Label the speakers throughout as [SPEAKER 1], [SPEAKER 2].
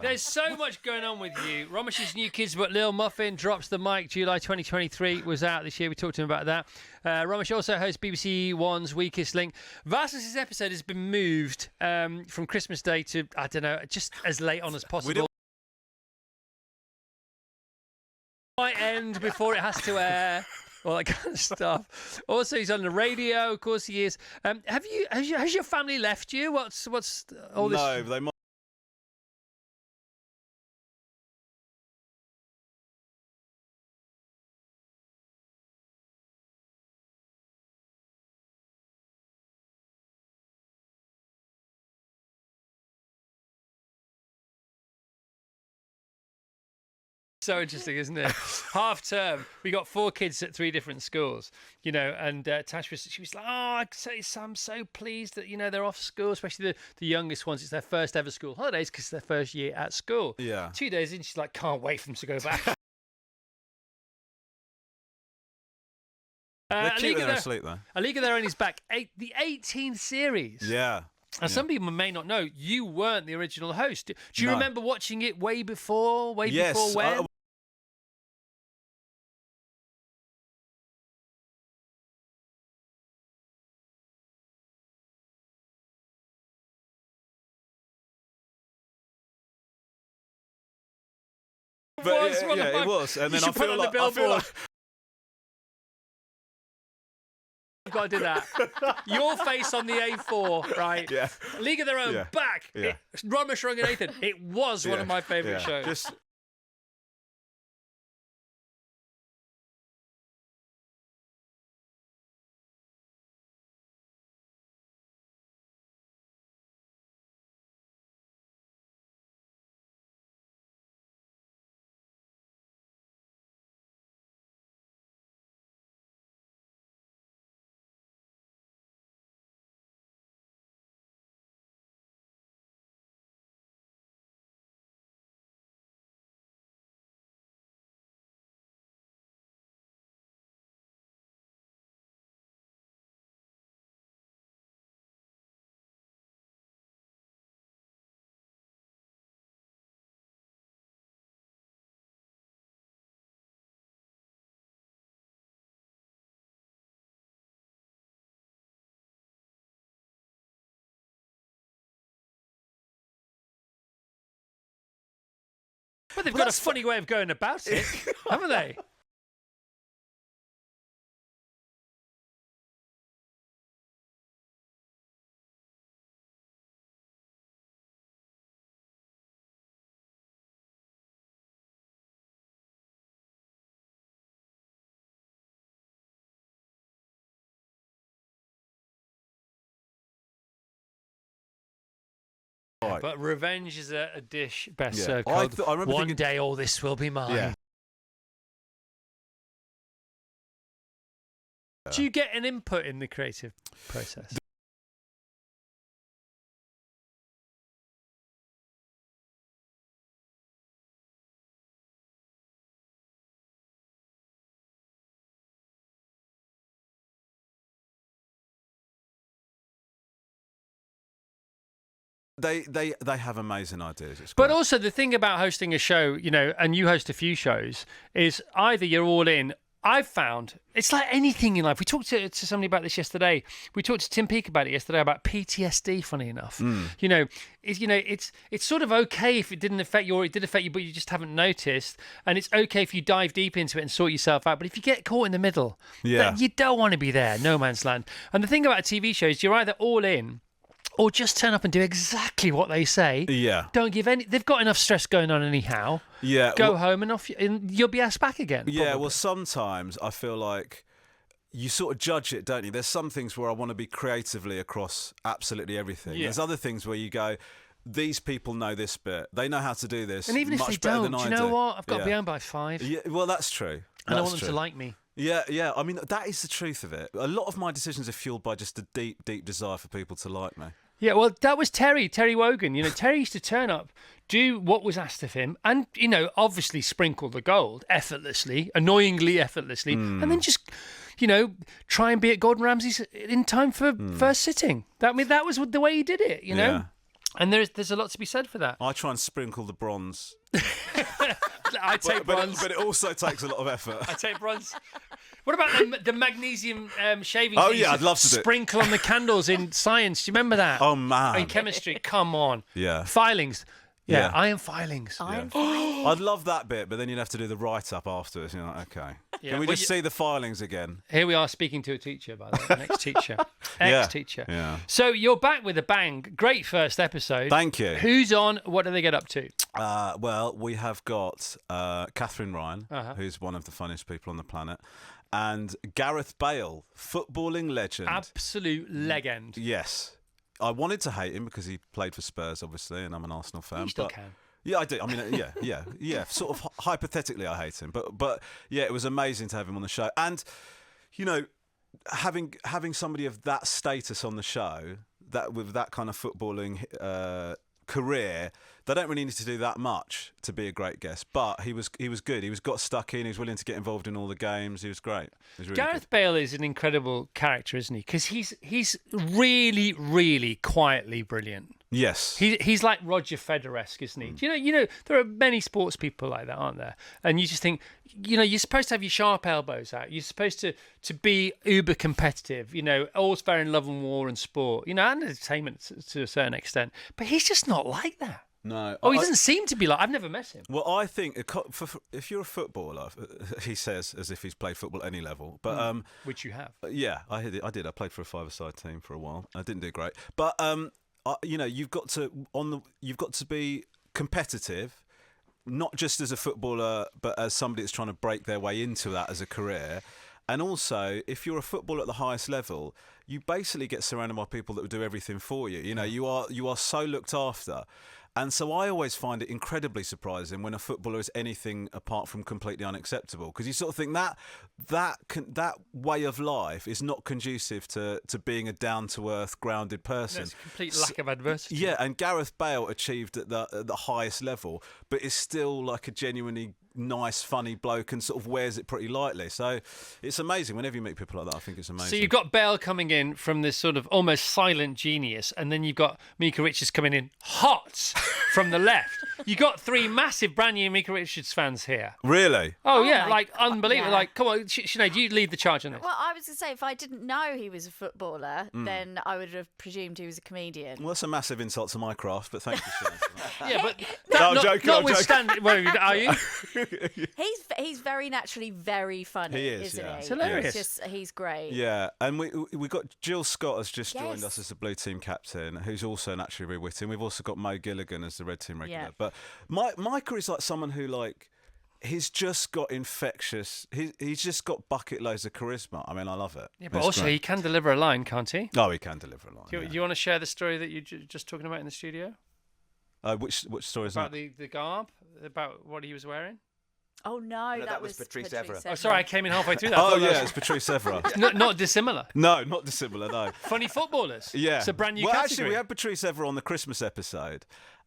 [SPEAKER 1] There's so much going on with you. Romesh's new Kids But Lil Muffin drops the mic. July 2023 was out this year. We talked to him about that. Romesh also hosts BBC One's Weakest Link. Vassos' episode has been moved from Christmas Day to, I don't know, just as late on as possible. Might end before it has to air. All that kind of stuff. Also, he's on the radio. Of course, he is. Has your family left you? What's all this?
[SPEAKER 2] No, they might.
[SPEAKER 1] So interesting, isn't it? Half term, we got 4 kids at 3 different schools, and Tash she was like, I'm so pleased that, they're off school, especially the youngest ones. It's their first ever school holidays because it's their first year at school.
[SPEAKER 2] Yeah.
[SPEAKER 1] 2 days in, she's like, can't wait for them to go back.
[SPEAKER 2] They're cute when they're asleep, though.
[SPEAKER 1] A League of Their Own is back. The 18th series.
[SPEAKER 2] Yeah.
[SPEAKER 1] And some people may not know, you weren't the original host. Do you remember watching it way before? Before when?
[SPEAKER 2] It was. And then I feel like
[SPEAKER 1] I've got to do that. Your face on the A4, right?
[SPEAKER 2] Yeah.
[SPEAKER 1] League of Their Own, back.
[SPEAKER 2] Yeah.
[SPEAKER 1] Romesh Ranganathan. It was one of my favourite shows. But they've got a funny way of going about it, haven't they? But revenge is a dish best served cold. I remember One day all this will be mine.
[SPEAKER 2] Yeah.
[SPEAKER 1] Do you get an input in the creative process?
[SPEAKER 2] They have amazing ideas.
[SPEAKER 1] But also the thing about hosting a show, and you host a few shows, is either you're all in. I've found it's like anything in life. We talked to somebody about this yesterday. We talked to Tim Peake about it yesterday about PTSD. Funny enough, it's sort of okay if it didn't affect you, or it did affect you, but you just haven't noticed. And it's okay if you dive deep into it and sort yourself out. But if you get caught in the middle, you don't want to be there. No man's land. And the thing about a TV show is you're either all in, or just turn up and do exactly what they say.
[SPEAKER 2] Yeah.
[SPEAKER 1] Don't give any. They've got enough stress going on anyhow.
[SPEAKER 2] Yeah.
[SPEAKER 1] Go home and you'll be asked back again.
[SPEAKER 2] Yeah.
[SPEAKER 1] Probably.
[SPEAKER 2] Well, sometimes I feel like you sort of judge it, don't you? There's some things where I want to be creatively across absolutely everything. Yeah. There's other things where you go, these people know this bit. They know how to do this.
[SPEAKER 1] And even if they don't, do you know what? I've got to be home by 5.
[SPEAKER 2] Yeah. Well, that's true.
[SPEAKER 1] And I want them to like me.
[SPEAKER 2] Yeah. I mean, that is the truth of it. A lot of my decisions are fueled by just a deep, deep desire for people to like me.
[SPEAKER 1] Yeah, well, that was Terry Wogan. Terry used to turn up, do what was asked of him, and, obviously sprinkle the gold effortlessly, annoyingly effortlessly, and then just, try and be at Gordon Ramsay's in time for first sitting. That was the way he did it,
[SPEAKER 2] Yeah.
[SPEAKER 1] And there's a lot to be said for that.
[SPEAKER 2] I try and sprinkle the bronze.
[SPEAKER 1] I take bronze.
[SPEAKER 2] But it also takes a lot of effort.
[SPEAKER 1] I take bronze. What about the magnesium shavings?
[SPEAKER 2] Oh, yeah, I'd love to do it.
[SPEAKER 1] Sprinkle on the candles in science. Do you remember that?
[SPEAKER 2] Oh, man.
[SPEAKER 1] In chemistry. Come on.
[SPEAKER 2] Yeah.
[SPEAKER 1] Filings. Yeah,
[SPEAKER 2] Yeah.
[SPEAKER 1] iron filings.
[SPEAKER 2] I'd love that bit, but then you'd have to do the write-up afterwards. You're like, okay.
[SPEAKER 1] Yeah,
[SPEAKER 2] Can we
[SPEAKER 1] well,
[SPEAKER 2] just see the filings again?
[SPEAKER 1] Here we are speaking to a teacher, by the way, an ex-teacher. Ex-teacher.
[SPEAKER 2] Yeah.
[SPEAKER 1] So you're back with a bang. Great first episode.
[SPEAKER 2] Thank you.
[SPEAKER 1] Who's on? What do they get up to?
[SPEAKER 2] Well, we have got Catherine Ryan,
[SPEAKER 1] Uh-huh.
[SPEAKER 2] who's one of the funniest people on the planet, and Gareth Bale, footballing legend.
[SPEAKER 1] Absolute legend.
[SPEAKER 2] Yes. I wanted to hate him because he played for Spurs, obviously, and I'm an Arsenal fan.
[SPEAKER 1] You still can.
[SPEAKER 2] Yeah, I do. I mean, yeah. Sort of hypothetically, I hate him, but yeah, it was amazing to have him on the show, and you know, having somebody of that status on the show, that with that kind of footballing career, they don't really need to do that much to be a great guest. But he was good. He got stuck in. He was willing to get involved in all the games. He was great. He was really
[SPEAKER 1] Gareth Bale is an incredible character, isn't he? Because he's really, really quietly brilliant.
[SPEAKER 2] Yes.
[SPEAKER 1] He's like Roger Federer-esque, isn't he? Do you know there are many sports people like that, aren't there? And you just think, you're supposed to have your sharp elbows out. You're supposed to be uber competitive. All's fair in love and war and sport. And entertainment to a certain extent. But he's just not like that.
[SPEAKER 2] No.
[SPEAKER 1] He doesn't seem to be like. I've never met him.
[SPEAKER 2] Well, I think if you're a footballer, he says as if he's played football at any level, but
[SPEAKER 1] Which you have.
[SPEAKER 2] Yeah, I did. I played for a five-a-side team for a while. I didn't do great, but you've got to be competitive, not just as a footballer, but as somebody that's trying to break their way into that as a career. And also, if you're a footballer at the highest level, you basically get surrounded by people that will do everything for you. You are so looked after. And so I always find it incredibly surprising when a footballer is anything apart from completely unacceptable, because you sort of think that way of life is not conducive to being a down-to-earth, grounded person.
[SPEAKER 1] There's a complete lack of adversity.
[SPEAKER 2] Yeah, and Gareth Bale achieved at the highest level, but is still like a genuinely nice, funny bloke and sort of wears it pretty lightly. So it's amazing. Whenever you meet people like that, I think it's amazing.
[SPEAKER 1] So you've got Bale coming in from this sort of almost silent genius, and then you've got Mika Richards coming in hot from the left. You got three massive brand new Mika Richards fans here.
[SPEAKER 2] Really?
[SPEAKER 1] Oh
[SPEAKER 3] my
[SPEAKER 1] yeah, like
[SPEAKER 3] God,
[SPEAKER 1] unbelievable.
[SPEAKER 3] yeah.
[SPEAKER 1] Like, come on, Sinead, you lead the charge on this.
[SPEAKER 3] Well, I was going to say, if I didn't know he was a footballer, then I would have presumed he was a comedian.
[SPEAKER 2] Well, that's a massive insult to my craft, but thank you, Sinead, for that.
[SPEAKER 1] Yeah, but
[SPEAKER 2] No, I'm joking, I'm
[SPEAKER 1] notwithstanding, well, are you?
[SPEAKER 3] He's very naturally very funny,
[SPEAKER 2] He is,
[SPEAKER 3] isn't
[SPEAKER 2] yeah.
[SPEAKER 3] he?
[SPEAKER 1] It's hilarious.
[SPEAKER 3] He's great.
[SPEAKER 2] Yeah, and we got Jill Scott has just joined
[SPEAKER 3] Yes.
[SPEAKER 2] us as the blue team captain, who's also naturally very witty. And we've also got Mo Gilligan as the red team regular.
[SPEAKER 3] Yeah.
[SPEAKER 2] But Micah is like someone who he's just got infectious. He's just got bucket loads of charisma. I mean, I love it.
[SPEAKER 1] Yeah, but
[SPEAKER 2] It's
[SPEAKER 1] also
[SPEAKER 2] great.
[SPEAKER 1] he can deliver a line, can't he?
[SPEAKER 2] Oh, he can deliver a line.
[SPEAKER 1] Do you want to share the story that you just talking about in the studio
[SPEAKER 2] Which story is
[SPEAKER 1] about
[SPEAKER 2] that?
[SPEAKER 1] the garb, about what he was wearing?
[SPEAKER 3] Oh no,
[SPEAKER 4] that was Patrice Evra.
[SPEAKER 1] Oh, sorry, I came in halfway through that.
[SPEAKER 2] Oh yeah, it's Patrice Evra.
[SPEAKER 1] Not dissimilar.
[SPEAKER 2] No, not dissimilar. No.
[SPEAKER 1] Funny footballers.
[SPEAKER 2] Yeah,
[SPEAKER 1] It's a brand new
[SPEAKER 2] well,
[SPEAKER 1] category.
[SPEAKER 2] actually, we had Patrice Evra on the Christmas episode,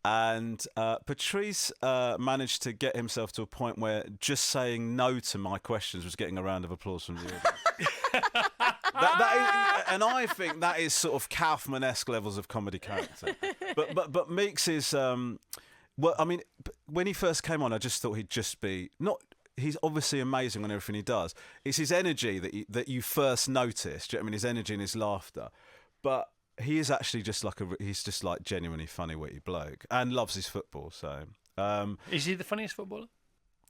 [SPEAKER 2] and Patrice managed to get himself to a point where just saying no to my questions was getting a round of applause from the audience. And I think that is sort of Kaufman-esque levels of comedy character. But Meeks is. Well, I mean, when he first came on, I just thought he'd just be not. He's obviously amazing on everything he does. It's his energy that you first noticed. Do you know what I mean? His energy and his laughter, but he is actually just he's just like genuinely funny, witty bloke, and loves his football. So,
[SPEAKER 1] Is he the funniest footballer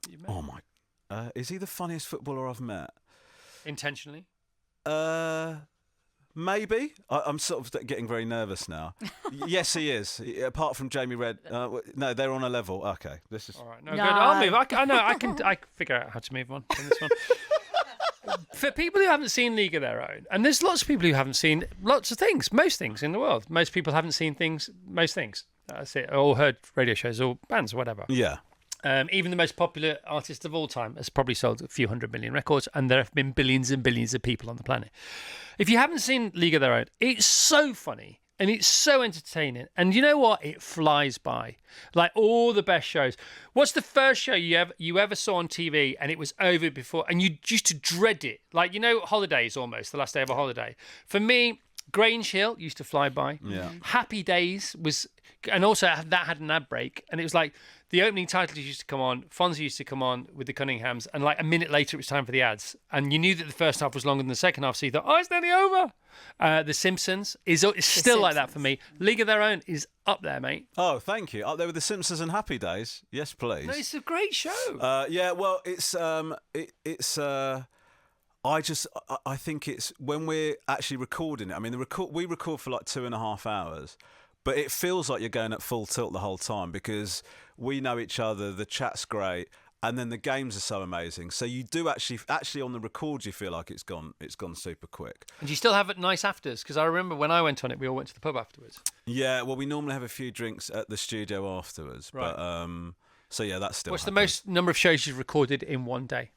[SPEAKER 1] you've met?
[SPEAKER 2] oh my, is he the funniest footballer I've met?
[SPEAKER 1] Intentionally?
[SPEAKER 2] Maybe. I'm sort of getting very nervous now. Yes, he is. Apart from Jamie Red, no, they're on a level. Okay, this is.
[SPEAKER 1] All right, no,
[SPEAKER 3] No.
[SPEAKER 1] good. I'll move. I know. I can figure out how to move on from this one. For people who haven't seen League of Their Own, and there's lots of people who haven't seen lots of things, most things in the world. Most people haven't seen most things. That's it. Or heard radio shows or bands or whatever.
[SPEAKER 2] Yeah.
[SPEAKER 1] Even the most popular artist of all time has probably sold a few 100 million records, and there have been billions and billions of people on the planet. If you haven't seen League of Their Own, it's so funny and it's so entertaining. And you know what? It flies by. Like all the best shows. What's the first show you ever saw on TV and it was over before and you used to dread it? Like, holidays almost, the last day of a holiday. For me, Grange Hill used to fly by.
[SPEAKER 2] Yeah.
[SPEAKER 1] Happy Days was, and also that had an ad break, and it was like the opening titles used to come on, Fonzie used to come on with the Cunninghams, and like a minute later it was time for the ads, and you knew that the first half was longer than the second half, so you thought, oh, it's nearly over. The Simpsons is still like that for me. League of Their Own is up there, mate.
[SPEAKER 2] Oh, thank you. Up there with The Simpsons and Happy Days. Yes, please.
[SPEAKER 1] No, it's a great show.
[SPEAKER 2] Yeah, well, I think it's when we're actually recording it. I mean, we record for like 2.5 hours, but it feels like you're going at full tilt the whole time because we know each other. The chat's great, and then the games are so amazing. So you do actually on the record, you feel like it's gone super quick.
[SPEAKER 1] And you still have nice afters, because I remember when I went on it, we all went to the pub afterwards.
[SPEAKER 2] Yeah, well, we normally have a few drinks at the studio afterwards,
[SPEAKER 1] Right.
[SPEAKER 2] But so yeah, that's still.
[SPEAKER 1] What's
[SPEAKER 2] happening.
[SPEAKER 1] the most number of shows you've recorded in one day?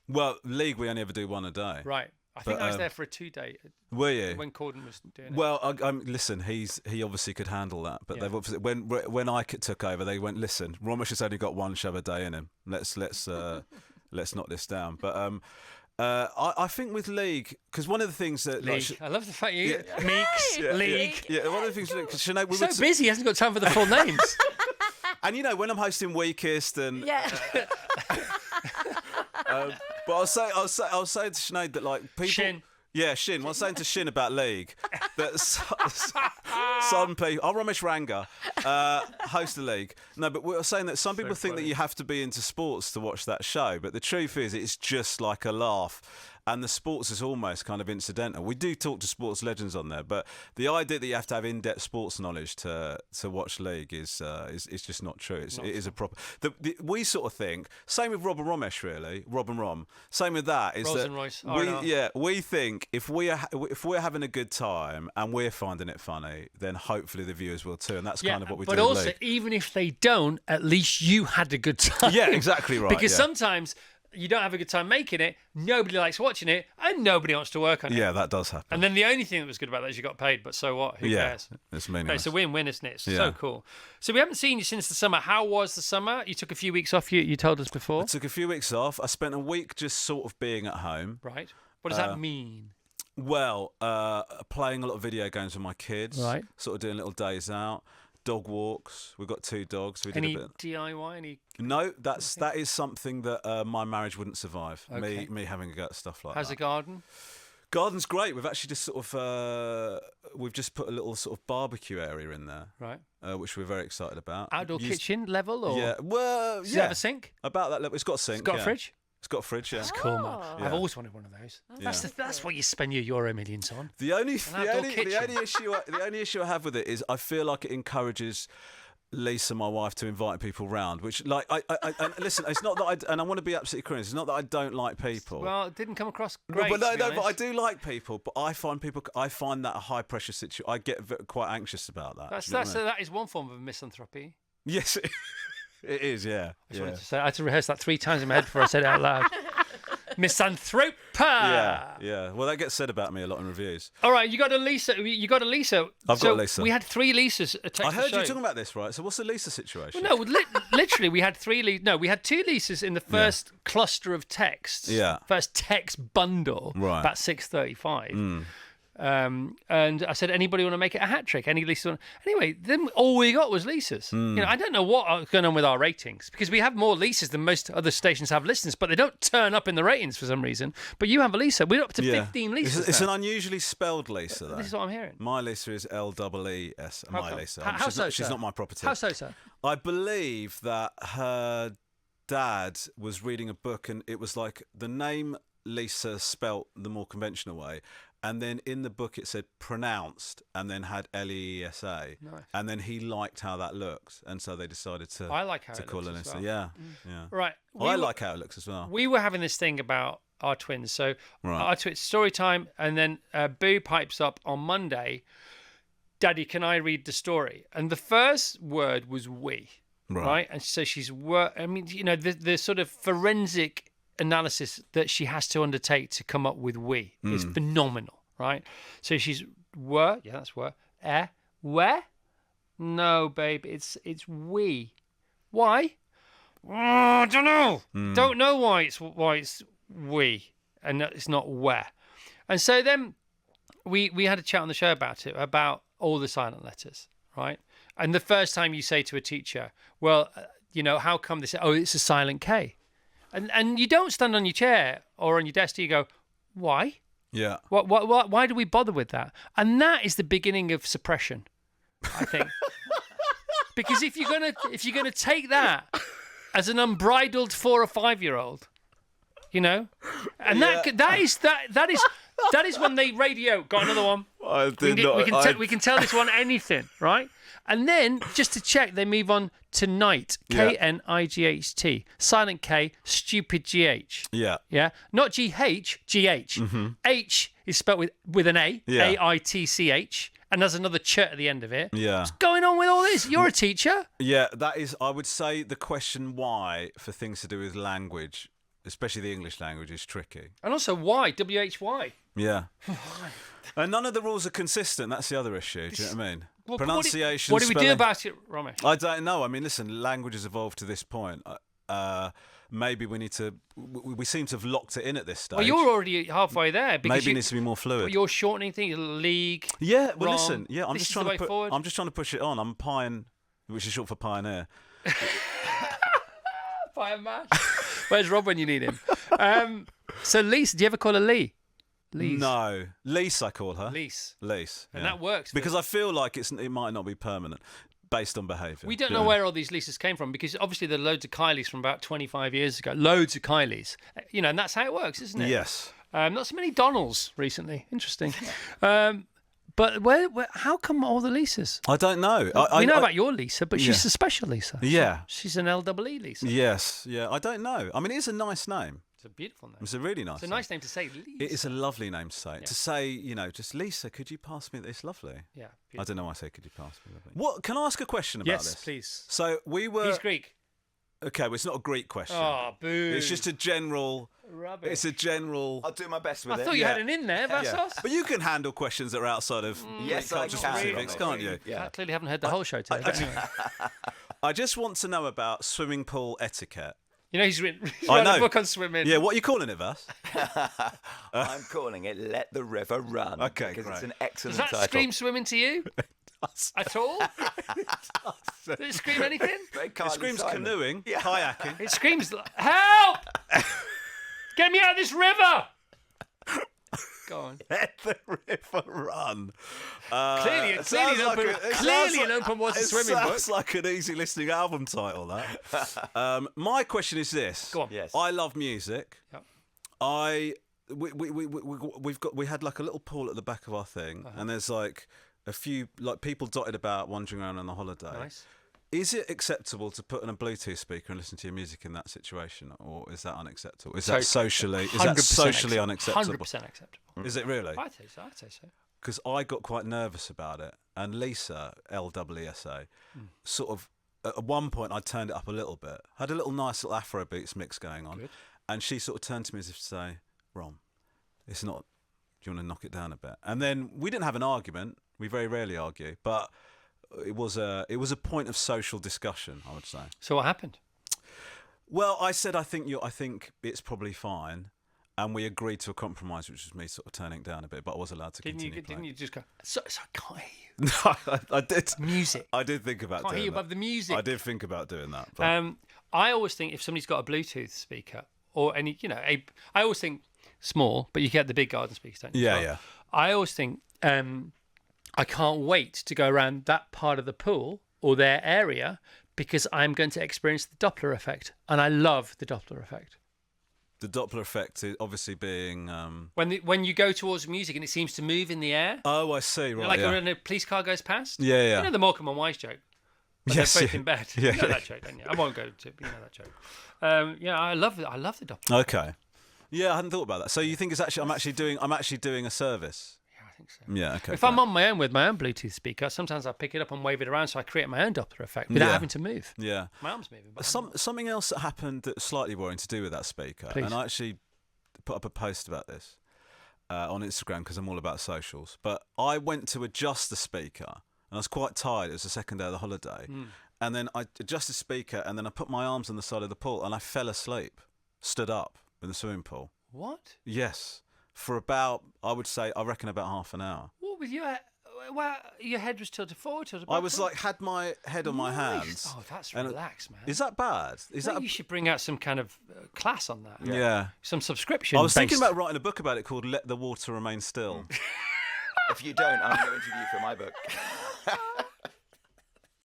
[SPEAKER 2] Well, League, we only ever do one a day.
[SPEAKER 1] Right. I think
[SPEAKER 2] But,
[SPEAKER 1] I was there for a 2-day
[SPEAKER 2] Were you?
[SPEAKER 1] when Corden was doing it.
[SPEAKER 2] Well, listen, he obviously could handle that, but
[SPEAKER 1] Yeah.
[SPEAKER 2] they've obviously when I took over, they went, listen, Romesh has only got one show a day in him. Let's knock this down. But I think with League, because one of the things that
[SPEAKER 1] League. I love the fact you
[SPEAKER 2] Yeah.
[SPEAKER 1] Meeks,
[SPEAKER 3] Yeah,
[SPEAKER 1] League.
[SPEAKER 2] yeah, one of the things because Sinead, we
[SPEAKER 1] So
[SPEAKER 2] were
[SPEAKER 1] busy, he hasn't got time for the full names.
[SPEAKER 2] and when I'm hosting Weakest and
[SPEAKER 3] Yeah.
[SPEAKER 2] but I was saying to Sinead that like people.
[SPEAKER 1] Shin.
[SPEAKER 2] Yeah, Shin. Well, I was saying to Shin about League that some people. Oh, Romesh Ranga, host the League. No, but we were saying that some people think that you have to be into sports to watch that show, but the truth is, it's just like a laugh. And the sports is almost kind of incidental. We do talk to sports legends on there, but the idea that you have to have in-depth sports knowledge to watch League is just not true. It is a proper. We sort of think same with Rob and Romesh, really. Rob and Rom. Same with that is
[SPEAKER 1] Rolls
[SPEAKER 2] that
[SPEAKER 1] and Royce, R&R.
[SPEAKER 2] we think if we're having a good time and we're finding it funny, then hopefully the viewers will too, and that's kind of what we do.
[SPEAKER 1] But
[SPEAKER 2] with
[SPEAKER 1] also,
[SPEAKER 2] League.
[SPEAKER 1] even if they don't, at least you had a good time.
[SPEAKER 2] Yeah, exactly right.
[SPEAKER 1] Because
[SPEAKER 2] yeah.
[SPEAKER 1] sometimes you don't have a good time making it, nobody likes watching it, and nobody wants to work on it.
[SPEAKER 2] Yeah, that does happen.
[SPEAKER 1] And then the only thing that was good about that is you got paid, but so what? Who cares?
[SPEAKER 2] It's
[SPEAKER 1] No,
[SPEAKER 2] meaningless.
[SPEAKER 1] it's a win-win, isn't it? It's
[SPEAKER 2] Yeah.
[SPEAKER 1] so cool. So we haven't seen you since the summer. How was the summer? You took a few weeks off, you told us before.
[SPEAKER 2] I took a few weeks off. I spent a week just sort of being at home.
[SPEAKER 1] Right. What does that mean?
[SPEAKER 2] Well, playing a lot of video games with my kids.
[SPEAKER 1] Right.
[SPEAKER 2] Sort of doing little days out. Dog walks. We've got 2 dogs. We did
[SPEAKER 1] Any
[SPEAKER 2] a bit.
[SPEAKER 1] DIY? Any?
[SPEAKER 2] No, that is something that my marriage wouldn't survive.
[SPEAKER 1] Okay.
[SPEAKER 2] Me having a go at stuff like
[SPEAKER 1] How's
[SPEAKER 2] that.
[SPEAKER 1] the garden?
[SPEAKER 2] Garden's great. We've actually just sort of we've just put a little sort of barbecue area in there,
[SPEAKER 1] Right.
[SPEAKER 2] which we're very excited about.
[SPEAKER 1] Outdoor kitchen level? Or
[SPEAKER 2] Yeah. Well,
[SPEAKER 1] does it
[SPEAKER 2] yeah.
[SPEAKER 1] have a sink?
[SPEAKER 2] About that level. It's got a sink.
[SPEAKER 1] It's got a
[SPEAKER 2] yeah.
[SPEAKER 1] fridge?
[SPEAKER 2] It's got a fridge. Yeah.
[SPEAKER 1] That's cool, man.
[SPEAKER 3] Oh.
[SPEAKER 1] I've
[SPEAKER 2] Yeah.
[SPEAKER 1] always wanted one of those. That's what you spend your Euro millions on.
[SPEAKER 2] The only
[SPEAKER 1] outdoor
[SPEAKER 2] issue I have with it is I feel like it encourages Lisa, my wife, to invite people round. Which, like, I and listen, it's not that and I want to be absolutely clear. It's not that I don't like people.
[SPEAKER 1] Well, it didn't come across
[SPEAKER 2] No,
[SPEAKER 1] great.
[SPEAKER 2] but
[SPEAKER 1] to be
[SPEAKER 2] but I
[SPEAKER 1] honest.
[SPEAKER 2] do like people. But I find that a high pressure situation. I get quite anxious about that.
[SPEAKER 1] That's
[SPEAKER 2] Do you know what I mean?
[SPEAKER 1] that is one form of misanthropy.
[SPEAKER 2] Yes, it is. Yeah,
[SPEAKER 1] I just
[SPEAKER 2] yeah.
[SPEAKER 1] wanted to say, I had to rehearse that 3 times in my head before I said it out loud. Misanthropa.
[SPEAKER 2] Yeah. Well, that gets said about me a lot in reviews.
[SPEAKER 1] All right, you got a Lisa.
[SPEAKER 2] I've got a Lisa.
[SPEAKER 1] We had 3 Lisas.
[SPEAKER 2] I heard you talking about this, right? So, what's the Lisa situation?
[SPEAKER 1] Well, no, literally, we had 3. We had 2 Lisas in the first cluster of texts.
[SPEAKER 2] Yeah.
[SPEAKER 1] First text bundle.
[SPEAKER 2] Right.
[SPEAKER 1] About 6:35. And I said, anybody want to make it a hat trick? Any Lisa? Anyway, then all we got was Lisas. I don't know what's going on with our ratings because we have more Lisas than most other stations have listeners, but they don't turn up in the ratings for some reason. But you have a Lisa. We're up to 15 Lisas.
[SPEAKER 2] It's
[SPEAKER 1] now.
[SPEAKER 2] an unusually spelled Lisa, though.
[SPEAKER 1] This is what I'm hearing.
[SPEAKER 2] My Lisa is L-E-E-S.
[SPEAKER 1] How
[SPEAKER 2] My
[SPEAKER 1] come?
[SPEAKER 2] Lisa.
[SPEAKER 1] How so,
[SPEAKER 2] She's
[SPEAKER 1] sir?
[SPEAKER 2] not my property.
[SPEAKER 1] How so, sir?
[SPEAKER 2] I believe that her dad was reading a book and it was like the name Lisa spelt the more conventional way. And then in the book it said pronounced and then had L-E-E-S-A.
[SPEAKER 1] Nice.
[SPEAKER 2] And then he liked how that looked. And so they decided to,
[SPEAKER 1] I like how
[SPEAKER 2] to
[SPEAKER 1] it
[SPEAKER 2] call
[SPEAKER 1] looks
[SPEAKER 2] her
[SPEAKER 1] as
[SPEAKER 2] Lisa.
[SPEAKER 1] well.
[SPEAKER 2] Yeah.
[SPEAKER 1] Right.
[SPEAKER 2] I like how it looks as well.
[SPEAKER 1] We were having this thing about our twins. So
[SPEAKER 2] Right.
[SPEAKER 1] our twins, story time, and then Boo pipes up on Monday, Daddy, can I read the story? And the first word was we. Right. And so she's I mean, the sort of forensic analysis that she has to undertake to come up with we is phenomenal, right? So she's yeah, that's where? No, babe, it's we. Why? Oh, I don't know. Don't know why it's we, and it's not where. And so then we had a chat on the show about it, about all the silent letters, right? And the first time you say to a teacher, well, how come they say, oh, it's a silent K? And you don't stand on your chair or on your desk, you go, why?
[SPEAKER 2] Yeah.
[SPEAKER 1] Why do we bother with that? And that is the beginning of suppression, I think. Because if you're gonna take that as an unbridled 4 or 5-year-old, and that is when they radio. Got another one. We can tell this one anything, right? And then just to check, they move on to night. Knight. Silent K, stupid GH.
[SPEAKER 2] Yeah.
[SPEAKER 1] Yeah. Not GH, GH. H is spelled with an A.
[SPEAKER 2] Yeah.
[SPEAKER 1] AITCH. And there's another ch at the end of it.
[SPEAKER 2] Yeah.
[SPEAKER 1] What's going on with all this? You're a teacher.
[SPEAKER 2] Yeah, that is, I would say the question why for things to do with language, especially the English language, is tricky.
[SPEAKER 1] And also why? WHY.
[SPEAKER 2] Yeah. And none of the rules are consistent. That's the other issue. Do you know what I mean?
[SPEAKER 1] Well,
[SPEAKER 2] Pronunciation,
[SPEAKER 1] what do we do
[SPEAKER 2] spelling.
[SPEAKER 1] about it, Romesh?
[SPEAKER 2] I don't know. I mean, listen, language has evolved to this point. Maybe we need to... We seem to have locked it in at this stage.
[SPEAKER 1] Well, you're already halfway there. Because
[SPEAKER 2] Maybe it needs to be more fluid.
[SPEAKER 1] You're shortening things, league.
[SPEAKER 2] Yeah, well,
[SPEAKER 1] Rom,
[SPEAKER 2] listen. Yeah, I'm just trying to push it on. I'm which is short for pioneer.
[SPEAKER 1] Fire match. Where's Rob when you need him? So, Lise, do you ever call her Lee? Lise.
[SPEAKER 2] No. Lise, I call her.
[SPEAKER 1] Lise.
[SPEAKER 2] And
[SPEAKER 1] that works.
[SPEAKER 2] Because I feel like it might not be permanent based on behaviour.
[SPEAKER 1] We don't know where all these Lises came from because obviously there are loads of Kylies from about 25 years ago. Loads of Kylies. And that's how it works, isn't it?
[SPEAKER 2] Yes.
[SPEAKER 1] Not so many Donalds recently. Interesting. But how come all the Lises?
[SPEAKER 2] I don't know.
[SPEAKER 1] We know about your Lisa, but she's a special Lisa.
[SPEAKER 2] Yeah.
[SPEAKER 1] She's an LEE Lisa.
[SPEAKER 2] Yes. Yeah. I don't know. I mean, it is a nice name.
[SPEAKER 1] It's a beautiful name.
[SPEAKER 2] It's a really nice
[SPEAKER 1] It's a nice name to say, Lisa.
[SPEAKER 2] It is a lovely name to say. Yeah. To say, just Lisa, could you pass me this? Lovely.
[SPEAKER 1] Yeah.
[SPEAKER 2] Beautiful. I don't know why I say, could you pass me lovely? What? Can I ask a question about this?
[SPEAKER 1] Yes, please.
[SPEAKER 2] So we were...
[SPEAKER 1] He's Greek.
[SPEAKER 2] Okay, well, it's not a Greek question.
[SPEAKER 1] Oh, boo.
[SPEAKER 2] It's just a general...
[SPEAKER 1] Rubbish.
[SPEAKER 2] It's a general...
[SPEAKER 4] I'll do my best with it.
[SPEAKER 1] I thought you had an in there, Vassos.
[SPEAKER 2] But you can handle questions that are outside of
[SPEAKER 4] Yes, I
[SPEAKER 2] cultural
[SPEAKER 4] can.
[SPEAKER 2] specifics, can't you?
[SPEAKER 4] Yeah.
[SPEAKER 1] I clearly haven't heard the whole show today. But anyway.
[SPEAKER 2] I just want to know about swimming pool etiquette.
[SPEAKER 1] He's written a book on swimming.
[SPEAKER 2] Yeah, what are you calling it, Vas?
[SPEAKER 4] I'm calling it Let the River Run.
[SPEAKER 2] Okay,
[SPEAKER 4] because
[SPEAKER 2] great.
[SPEAKER 4] it's an excellent
[SPEAKER 1] Does that
[SPEAKER 4] title.
[SPEAKER 1] scream swimming to you? At all? Does it scream anything?
[SPEAKER 4] Very
[SPEAKER 2] It
[SPEAKER 4] Carly
[SPEAKER 2] screams
[SPEAKER 4] Simon.
[SPEAKER 2] canoeing, kayaking.
[SPEAKER 1] It screams, help! Get me out of this river! Go on.
[SPEAKER 2] Let the river run.
[SPEAKER 1] Clearly an open water swimming book.
[SPEAKER 2] It sounds like an easy listening album title, that. My question is this.
[SPEAKER 1] Go on.
[SPEAKER 4] Yes.
[SPEAKER 2] I love music.
[SPEAKER 1] Yep.
[SPEAKER 2] We had like a little pool at the back of our thing, and there's like a few like people dotted about wandering around on the holiday.
[SPEAKER 1] Nice.
[SPEAKER 2] Is it acceptable to put on a Bluetooth speaker and listen to your music in that situation, or is that unacceptable? Is that socially? Is that socially unacceptable?
[SPEAKER 1] 100% acceptable.
[SPEAKER 2] Is it really?
[SPEAKER 1] I'd say so. I'd say so.
[SPEAKER 2] Because I got quite nervous about it, and Lisa LEESA sort of at one point I turned it up a little bit, had a little nice little Afro beats mix going on,
[SPEAKER 1] Good.
[SPEAKER 2] and she sort of turned to me as if to say, "Rom, it's not. Do you want to knock it down a bit?" And then we didn't have an argument. We very rarely argue, but it was a point of social discussion, I would say.
[SPEAKER 1] So what happened?
[SPEAKER 2] Well, I said I think it's probably fine, and we agreed to a compromise, which was me sort of turning it down a bit. But I was allowed to continue.
[SPEAKER 1] Didn't you just go? So I can't hear you.
[SPEAKER 2] No, I did.
[SPEAKER 1] Music.
[SPEAKER 2] I did think about
[SPEAKER 1] Can't
[SPEAKER 2] doing
[SPEAKER 1] hear you
[SPEAKER 2] that.
[SPEAKER 1] above the music.
[SPEAKER 2] I did think about doing that. But
[SPEAKER 1] I always think if somebody's got a Bluetooth speaker or any, I always think small, but you get the big garden speakers, don't you?
[SPEAKER 2] Yeah,
[SPEAKER 1] Well,
[SPEAKER 2] yeah.
[SPEAKER 1] I always think I can't wait to go around that part of the pool or their area because I'm going to experience the Doppler effect, and I love the Doppler effect.
[SPEAKER 2] The Doppler effect is obviously being...
[SPEAKER 1] When you go towards music and it seems to move in the air,
[SPEAKER 2] Oh, I see. Right.
[SPEAKER 1] like
[SPEAKER 2] yeah.
[SPEAKER 1] when a police car goes past.
[SPEAKER 2] Yeah, yeah.
[SPEAKER 1] You know the Morecambe and Wise joke. When
[SPEAKER 2] Yes,
[SPEAKER 1] they're both
[SPEAKER 2] yeah.
[SPEAKER 1] in bed.
[SPEAKER 2] Yeah,
[SPEAKER 1] You know
[SPEAKER 2] yeah.
[SPEAKER 1] that joke, don't you? I won't go to. You know that joke. I love the Doppler.
[SPEAKER 2] Okay. Yeah, I hadn't thought about that. So you think it's actually I'm actually doing a service?
[SPEAKER 1] Yeah, I think so.
[SPEAKER 2] Yeah. Okay.
[SPEAKER 1] If I'm on my own with my own Bluetooth speaker, sometimes I pick it up and wave it around, so I create my own Doppler effect without
[SPEAKER 2] Yeah.
[SPEAKER 1] having to move.
[SPEAKER 2] Yeah.
[SPEAKER 1] My arm's moving. But I'm not.
[SPEAKER 2] Something else that happened that's slightly worrying to do with that speaker,
[SPEAKER 1] Please.
[SPEAKER 2] and I actually put up a post about this on Instagram because I'm all about socials. But I went to adjust the speaker, and I was quite tired. It was the second day of the holiday, and then I adjusted the speaker, and then I put my arms on the side of the pool, and I fell asleep, stood up in the swimming pool.
[SPEAKER 1] What?
[SPEAKER 2] Yes, for about, I reckon about half an hour.
[SPEAKER 1] What was your head was tilted forward, tilted back?
[SPEAKER 2] I was like, had my head on my hands.
[SPEAKER 1] Oh, that's
[SPEAKER 2] and
[SPEAKER 1] relaxed, man.
[SPEAKER 2] Is that bad?
[SPEAKER 1] You should bring out some kind of class on that.
[SPEAKER 2] Yeah.
[SPEAKER 1] Some subscription.
[SPEAKER 2] I was thinking about writing a book about it called "Let the Water Remain Still."
[SPEAKER 4] If you don't, I'm going to interview you for my book.